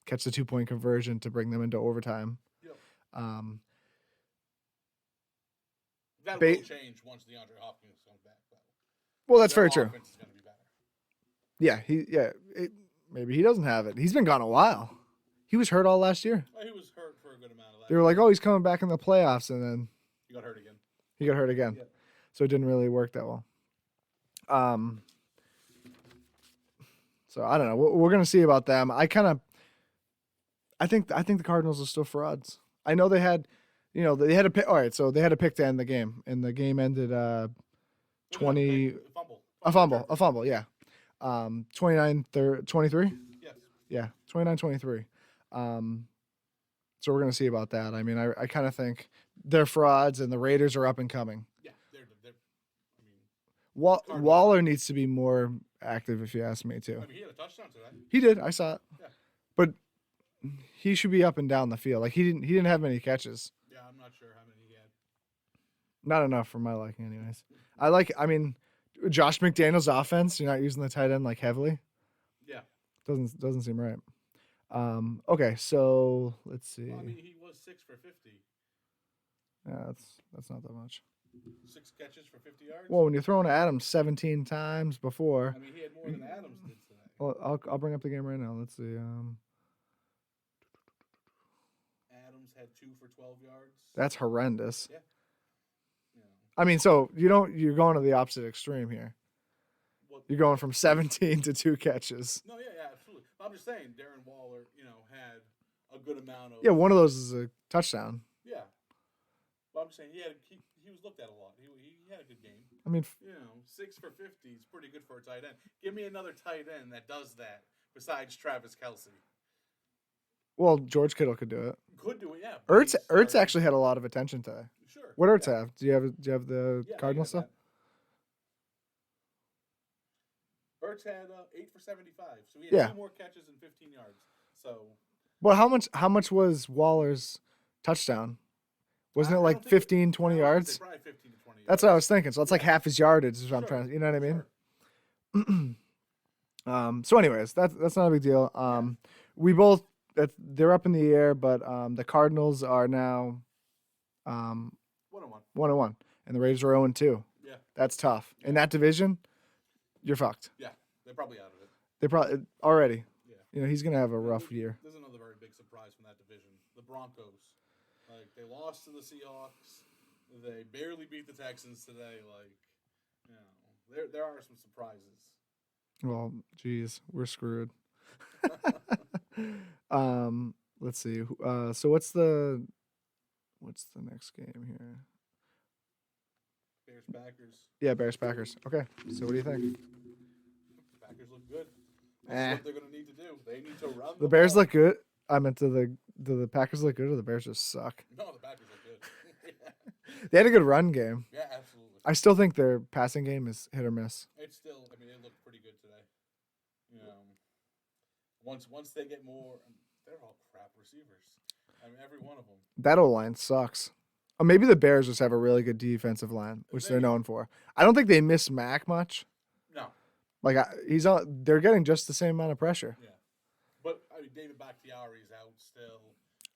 catch the 2-point conversion to bring them into overtime. Yep. Um, That Ba- will change once DeAndre Hopkins comes back, though. well, that's Their very true. offense is going to be better. Maybe he doesn't have it. He's been gone a while. He was hurt all last year. Well, he was hurt for a good amount of that. They were like, "Oh, he's coming back in the playoffs," and then He got hurt again. he got hurt again. Yep. So it didn't really work that well. So I don't know. We're gonna see about them. I think the Cardinals are still frauds. I know they had a pick. All right, so they had a pick to end the game, and the game ended 20 A fumble. Yeah, 29-23. Yes. Yeah, 29-23. So we're gonna see about that. I mean, I kind of think they're frauds, and the Raiders are up and coming. Yeah, they're Cardinals. Waller needs to be more active, if you ask me too. I mean, he had a touchdown today. He did. I saw it. Yeah. But he should be up and down the field. Like he didn't have many catches. Yeah, I'm not sure how many he had. Not enough for my liking, anyways. I mean, Josh McDaniels' offense. You're not using the tight end like heavily. Yeah. Doesn't seem right. Okay, so let's see. Well, I mean, he was 6 for 50. Yeah, that's not that much. 6 catches for 50 yards. Well, when you're throwing at Adams 17 times before. I mean, he had more than Adams did today. Well, I'll bring up the game right now. Let's see. Adams had 2 for 12 yards. That's horrendous. Yeah. I mean, so you're going to the opposite extreme here. You're going from 17 to 2 catches. No, yeah, absolutely. I'm just saying, Darren Waller, had a good amount of. Yeah, one of those is a touchdown. Yeah. But I'm just saying, he was looked at a lot. He had a good game. I mean, 6 for 50 is pretty good for a tight end. Give me another tight end that does that besides Travis Kelce. Well, George Kittle could do it. Could do it, yeah. Ertz actually had a lot of attention today. Sure. What Ertz have? Do you have the Yeah, Cardinal stuff? Ertz had 8 for 75, so he had 2 more catches and 15 yards. So. Well, how much was Waller's touchdown? Wasn't it like 15, 20 yards? Probably 15 to 20 yards. That's what I was thinking. So it's like half his yardage is what I'm trying to, you know what I mean? Sure. So anyways, that's not a big deal. They're up in the air, but the Cardinals are now 1-1, and the Raiders are 0-2. Yeah. That's tough. In that division, you're fucked. Yeah, they're probably out of it. They probably already. Yeah. He's gonna have a rough year. There's another very big surprise from that division. The Broncos. Like, they lost to the Seahawks. They barely beat the Texans today. Like, there are some surprises. Well, geez, we're screwed. Let's see. So what's the next game here? Bears-Packers. Yeah, Bears-Packers. Okay. So what do you think? The Packers look good. That's what they're going to need to do. They need to run the Bears look good. I meant do the Packers look good or the Bears just suck? No, the Packers look good. They had a good run game. Yeah, absolutely. I still think their passing game is hit or miss. It's still, it looked pretty good today. Once they get more, they're all crap receivers. Every one of them. That O-line sucks. Or maybe the Bears just have a really good defensive line, which they're known for. I don't think they miss Mac much. No. Like they're getting just the same amount of pressure. Yeah. But David Bakhtiari's out still.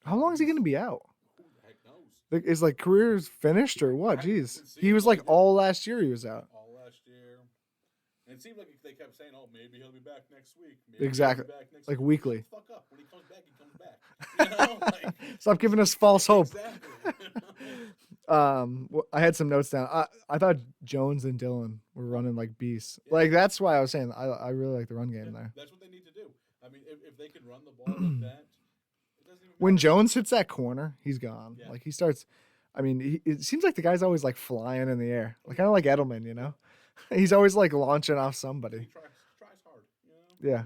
How long is he going to be out? Who the heck knows? Is career's finished or what? Jeez. He was like all last year he was out. All last year. And it seemed like they kept saying, "Oh, maybe he'll be back next week." Exactly. Like weekly. Shut the fuck up. When he comes back, he comes back. Stop giving us false hope. Exactly. I had some notes down. I thought Jones and Dillon were running like beasts. Yeah. Like that's why I was saying I really like the run game there. That's what they need to do. If they can run the ball like that, it doesn't even when matter. Jones hits that corner, he's gone. Yeah. Like he starts. It seems like the guy's always like flying in the air, like kind of like Edelman, He's always like launching off somebody. He tries hard. Yeah.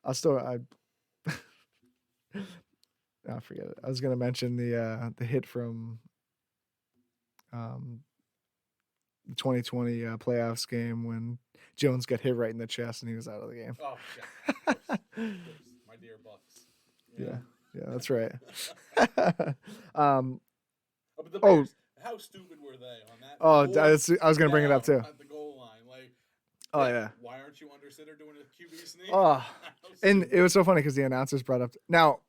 I forget it. I was gonna mention the hit from the 2020 playoffs game when Jones got hit right in the chest and he was out of the game. Oh yeah, of course. My dear Bucs. Yeah, that's right. But the Bears, how stupid were they on that? I was gonna bring it up too. At the goal line, Oh yeah. Why aren't you under center doing a QB sneak? Oh, and it was so funny because the announcers brought up. Now,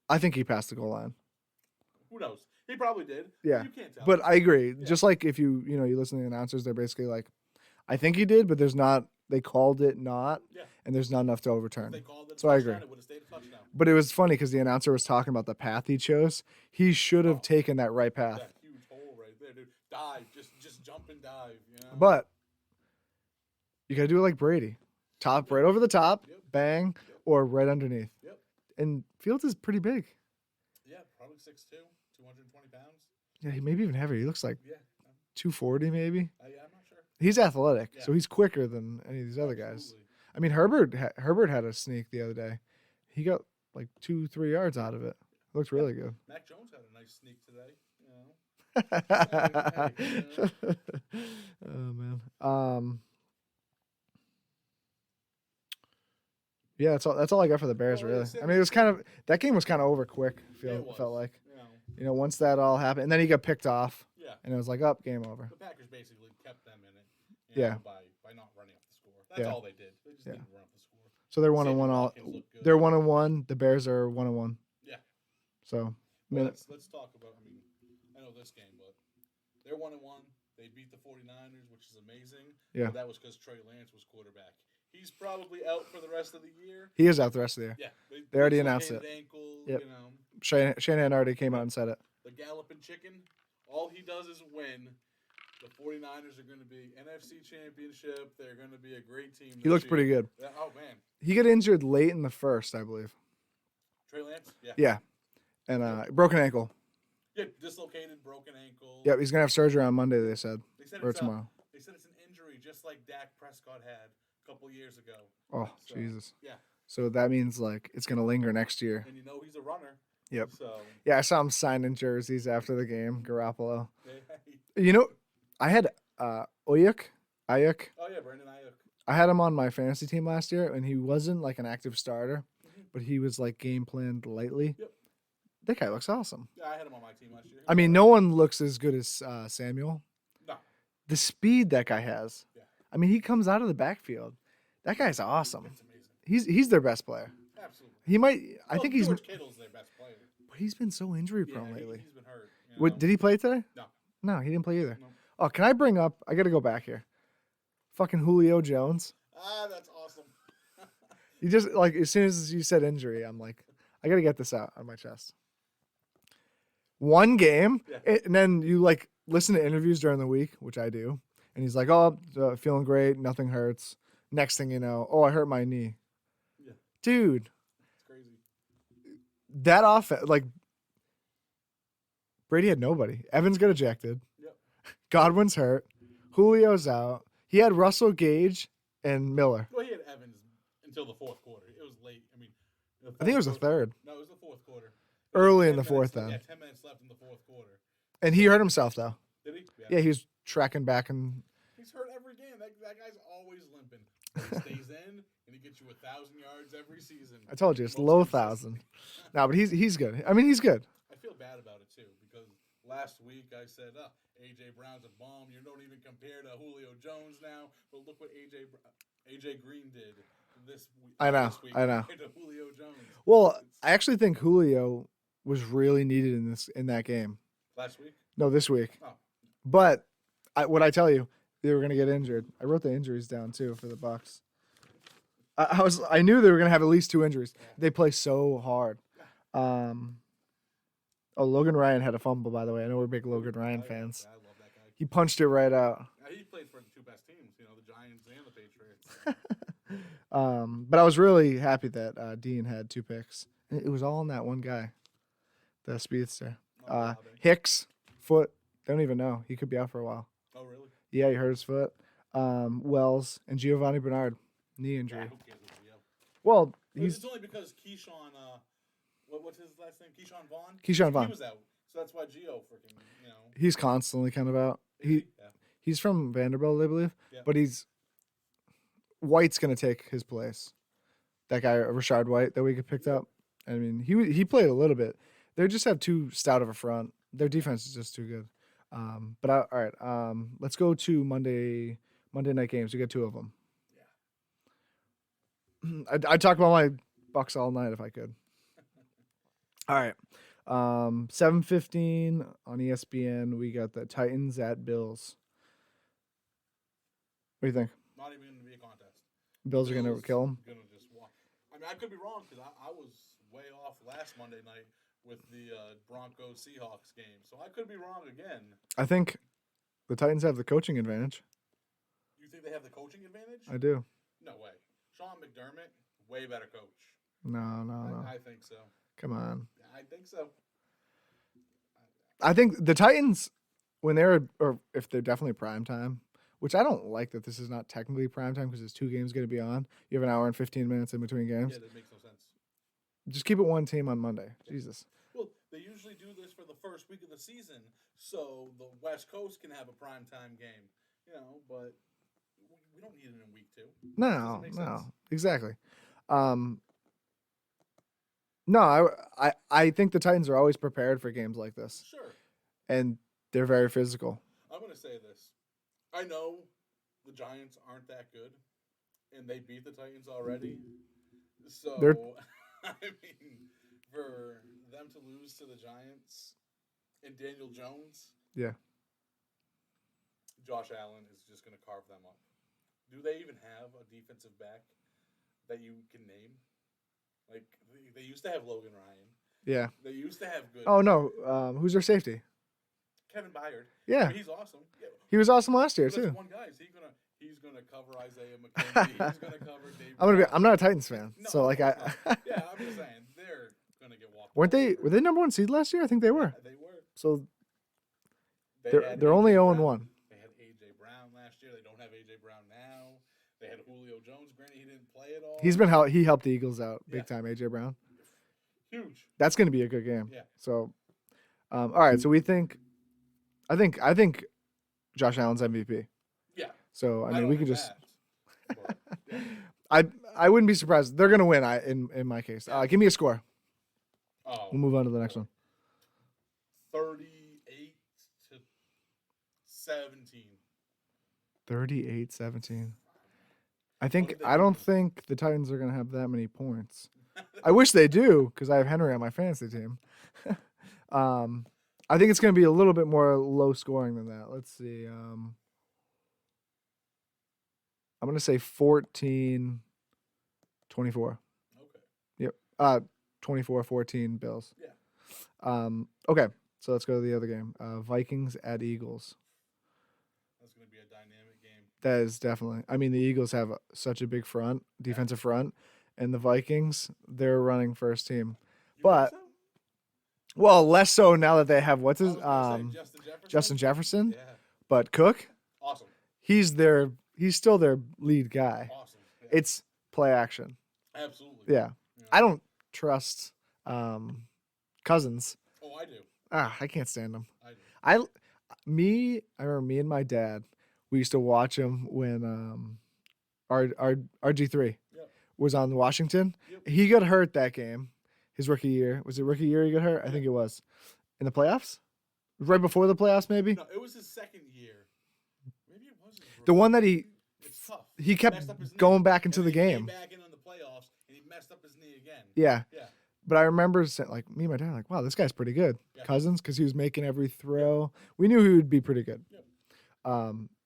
I think he passed the goal line. Who knows? He probably did. Yeah, But you can't tell. but I agree. Yeah. Just like if you listen to the announcers, they're basically like, I think he did, but there's not. They called it not, Yeah. and there's not enough to If overturn. they called it a So I touchdown, agree. it would have stayed a touchdown. But it was funny because the announcer was talking about the path he chose. He should have Oh. taken that right path. That huge hole right there, dude. Dive. Just jump and dive, you know? But you got to do it like Brady. Top right over the top, Yep. bang, Yep. or right underneath. Yep. And Fields is pretty big. Yeah, probably 6'2", 220 pounds. Yeah, he maybe even heavier. He looks like Yeah. 240 maybe. Yeah, I'm not sure. He's athletic, Yeah. so he's quicker than any of these other guys. Absolutely. I mean, Herbert had a sneak the other day. He got like 2-3 yards out of it. Looked really good. Mac Jones had a nice sneak today, you know? Oh man. Yeah, that's all I got for the Bears, Well, really. it's- I mean, it was that game was kind of over quick. It was, Felt like, you know, once that all happened, and then he got picked off, yeah. and it was like, up, game over. The Packers basically kept them in it, you Yeah. know, by not running up the score. That's Yeah. all they did. They just Yeah. didn't run up the score. So they're Sammy 1-1 all. Watkins looked good. They're 1-1. The Bears are 1-1. Yeah. So Well, let's talk about. I mean, I know this game, but they're 1-1. They beat the 49ers, which is amazing. Yeah. But that was because Trey Lance was quarterback. He's probably out for the rest of the year. he is out the rest of the year. Yeah. They already announced dislocated Ankle, Yep. you know, Shanahan already came out and said it. the galloping chicken. All he does is win. The 49ers are going to be NFC Championship. They're going to be a great team. He looks pretty good. Oh, man. He got injured late in the first, I believe. Trey Lance? Yeah. Yeah, and broken ankle. Yeah, dislocated, broken ankle. Yep, he's gonna have surgery on Monday. They said, They said or it's tomorrow. They said it's an injury just like Dak Prescott had a couple years ago. Oh, So, Jesus. Yeah. So that means like it's gonna linger next year. And you know he's a runner. Yep. So, Yeah, I saw him signing jerseys after the game. Garoppolo. hey. You know, I had Ayuk. Oh, yeah, Brandon Ayuk. I had him on my fantasy team last year, and he wasn't like an active starter, but he was like game planned lightly. Yep. That guy looks awesome. Yeah, I had him on my team last year. I mean, no one looks as good as Samuel. No. The speed that guy has. Yeah. I mean, he comes out of the backfield. That guy's awesome. It's amazing. He's their best player. Absolutely. He might. I Well, think he's. George Kittle's their best player. But he's been so injury Yeah, prone lately. he's been hurt. You know? What did he play today? No. No, he didn't play either. No. Oh, can I bring up? I got to go back here. Fucking Julio Jones. Ah, that's awesome. You just like as soon as you said injury, I'm like, I got to get this out on my chest. One game, Yeah. and then you like listen to interviews during the week, which I do, and he's like, "Oh, feeling great, nothing hurts." Next thing you know, oh, I hurt my knee. Yeah. Dude, It's crazy. that offense, like Brady had nobody. Evans got ejected. Yep. Godwin's hurt. Julio's out. He had Russell Gage and Miller. Well, he had Evans until the fourth quarter. It was late. I mean, I think it was the third. No, it was the fourth quarter. Early in 10 the fourth, minutes- then. Yeah, 10 minutes left in the fourth quarter. And he hurt himself, though. Did he? Yeah, he was tracking back and He's hurt every game. That guy's always limping. But he stays in, and he gets you 1,000 yards every season. I told you it's Most low consistent. 1,000. No, but he's good. I mean, he's good. I feel bad about it, too, because last week I said, A.J. Brown's a bomb. You don't even compare to Julio Jones now. But look what A.J. Green did this week. I know, This week I know. compared to Julio Jones. Well, It's- I actually think Julio was really needed in that game. Last week? No, this week. Oh. But what I tell you, they were going to get injured. I wrote the injuries down too for the Bucs. I knew they were going to have at least 2 injuries. They play so hard. Logan Ryan had a fumble, by the way. I know we're big Logan Ryan fans. I love that guy. He punched it right out. He played for the two best teams, the Giants and the Patriots. But I was really happy that Dean had 2 picks. It was all on that one guy, the speedster. Hicks, foot. They don't even know. He could be out for a while. Oh, really? Yeah, he hurt his foot. Wells and Giovanni Bernard, knee Yeah, injury. who cares what Gio? Well, It's only because Keyshawn, what's his last name? Keyshawn Vaughn? Keyshawn Vaughn. He was out. So that's why Gio freaking, he's constantly kind of out. Yeah. He's from Vanderbilt, I believe. Yeah. But White's gonna take his place. That guy, Rashard White, that we picked up. I mean, he played a little bit. They just have too stout of a front. Their defense is just too good. All right. Let's go to Monday night games. We got 2 of them. I'd talk about my Bucks all night if I could. All right. 7:15 on ESPN. We got the Titans at Bills. What do you think? Not even going to be a contest. Bills are going to kill them? Going to just walk. I mean, I could be wrong because I was way off last Monday night with the Broncos Seahawks game, so I could be wrong again. I think the Titans have the coaching advantage. You think they have the coaching advantage? I do. No way. Sean McDermott, way better coach. No. I think so. Come on. I think so. I think the Titans, when they're, or if they're definitely prime time, which I don't like that this is not technically prime time because there's 2 games going to be on. You have an hour and 15 minutes in between games. Yeah, that makes no sense. Just keep it one team on Monday. Jesus. Well, they usually do this for the first week of the season, so the West Coast can have a primetime game, but we don't need it in week 2. No, exactly. No, I think the Titans are always prepared for games like this. Sure. And they're very physical. I'm going to say this. I know the Giants aren't that good, and they beat the Titans already. So, I mean, for them to lose to the Giants and Daniel Jones, yeah, Josh Allen is just going to carve them up. Do they even have a defensive back that you can name? Like, they used to have Logan Ryan. Yeah. They used to have good. Oh, no. Who's their safety? Kevin Byard. Yeah. I mean, he's awesome. Yeah. He was awesome last year, too. One guy. He's gonna cover Isaiah McKenzie. He's gonna cover David. I'm not a Titans fan, no, so like yeah, I'm just saying they're gonna get walked. Were they number 1 seed last year? I think they were. Yeah, they were. So they're only 0-1. They had AJ Brown last year. They don't have AJ Brown now. They had Julio Jones. Granted, he didn't play at all. He helped the Eagles out big time. AJ Brown. Huge. That's going to be a good game. Yeah. So, all right. So we think, I think Josh Allen's MVP. Yeah. So I mean, we could just. But, yeah. I wouldn't be surprised. They're going to win. In my case, give me a score. Oh, we'll move on to the next one. 38-17. 38-17. I don't think the Titans are going to have that many points. I wish they do because I have Henry on my fantasy team. I think it's going to be a little bit more low scoring than that. Let's see. I'm going to say 14-24. Okay. Yep. 24-14 Bills. Yeah. Okay. So let's go to the other game. Vikings at Eagles. That's going to be a dynamic game. That is definitely. I mean, the Eagles have such a big defensive front, and the Vikings, they're running first team. But well, less so now that they have Justin Jefferson. Yeah. But Cook, awesome. He's still their lead guy. Awesome. Yeah. It's play action. Absolutely. Yeah. I don't trust Cousins. Oh, I do. I can't stand him. I do. I remember me and my dad, we used to watch him when RG3 was on Washington. Yep. He got hurt that game, his rookie year. Was it rookie year he got hurt? I think it was. In the playoffs? Right before the playoffs, maybe? No, it was his second year. Maybe it was his rookie. The one that it's tough. he kept going back into the game. He came back in on the playoffs, and he messed up his knee again. Yeah. Yeah. But I remember, like, me and my dad, like, wow, this guy's pretty good. Yeah. Cousins, because he was making every throw. We knew he would be pretty good. Yep.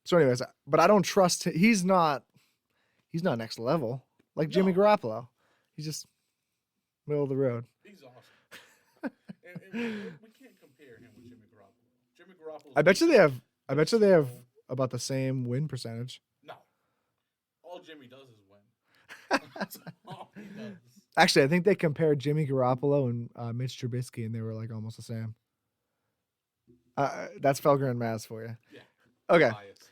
So anyways, but I don't trust him. He's not next level. Like Jimmy Garoppolo. He's just middle of the road. He's awesome. and we can't compare him with Jimmy Garoppolo. Jimmy Garoppolo. I bet you they have about the same win percentage. No. All Jimmy does is win. That's all he does. Actually, I think they compared Jimmy Garoppolo and Mitch Trubisky, and they were like almost the same. That's Felger and Maz for you. Yeah. Okay. Biased.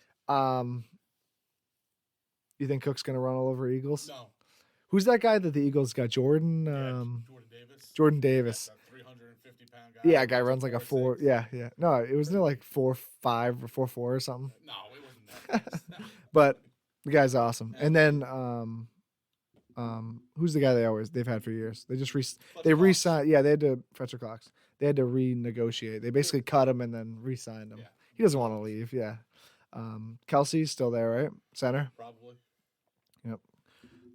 You think Cook's gonna run all over Eagles? No. Who's that guy that the Eagles got? Jordan. Jordan Davis. Jordan Davis. Yeah, 350-pound guy. Yeah, guy runs like a 4. Yeah. No, it wasn't like 4.5 or 4.4 or something. No, it wasn't that. No. But the guy's awesome. And then who's the guy they've had for years? They re-signed. Yeah, they had to Fletcher Cox. They had to renegotiate. They basically cut him and then re-signed him. Yeah. He doesn't want to leave. Yeah. Kelsey's still there, right? Center. Probably. Yep.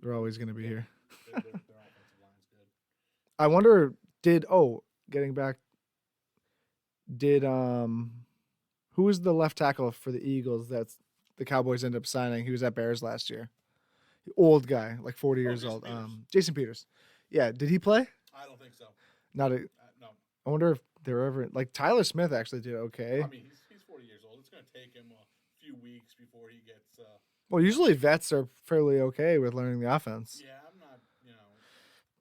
They're always going to be Yeah. here. Their offensive line's good. I wonder, getting back, did who was the left tackle for the Eagles that's the Cowboys ended up signing? He was at Bears last year. The old guy, like 40 years Jason old. Peters. Jason Peters. Yeah, did he play? I don't think so. Not a. No. I wonder if they're ever like Tyler Smith actually did okay. I mean, he's 40 years old. It's going to take him a few weeks before he gets. Well, usually vets are fairly okay with learning the offense. Yeah, I'm not.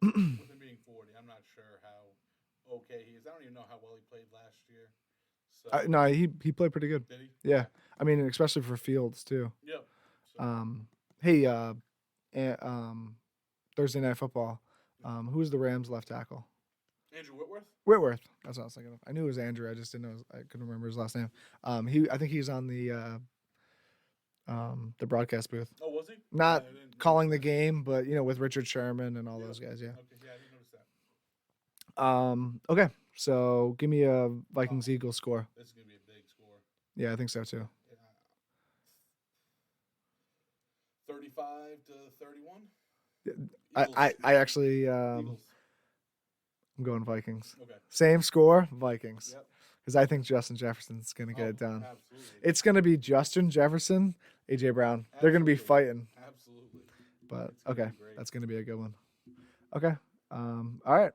With him being 40, I'm not sure how okay he is. I don't even know how well he played last year. So No, he played pretty good. did he? Yeah, I mean, especially for Fields too. Yep. So, Hey, Thursday Night Football. Who was the Rams left tackle? Andrew Whitworth. Whitworth. That's what I was thinking of. I knew it was Andrew. I just didn't know. I couldn't remember his last name. I think he's on the broadcast booth. Oh, was he? Not I didn't calling the notice that. game, but with Richard Sherman and all those guys. Yeah. Okay, yeah, I didn't notice that. Okay. So give me a Vikings Eagles score. This is gonna be a big score. Yeah, I think so too. Yeah. 35-31. I actually Eagles. I'm going Vikings. Okay. Same score, Vikings. Yep. Because I think Justin Jefferson's gonna get it done. Absolutely. It's gonna be Justin Jefferson, AJ Brown. They're gonna be Absolutely. fighting. Absolutely. But It's gonna okay, be great. that's gonna be a good one. Okay. All right.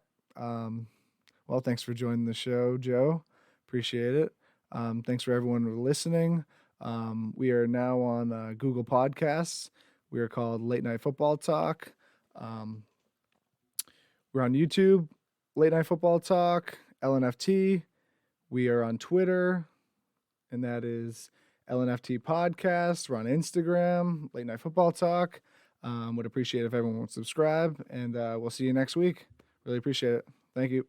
Well, thanks for joining the show, Joe. Appreciate it. Thanks for everyone for listening. We are now on Google Podcasts. We are called Late Night Football Talk. We're on YouTube, Late Night Football Talk, LNFT. We are on Twitter, and that is LNFT Podcast. We're on Instagram, Late Night Football Talk. Would appreciate if everyone would subscribe, and we'll see you next week. Really appreciate it. Thank you.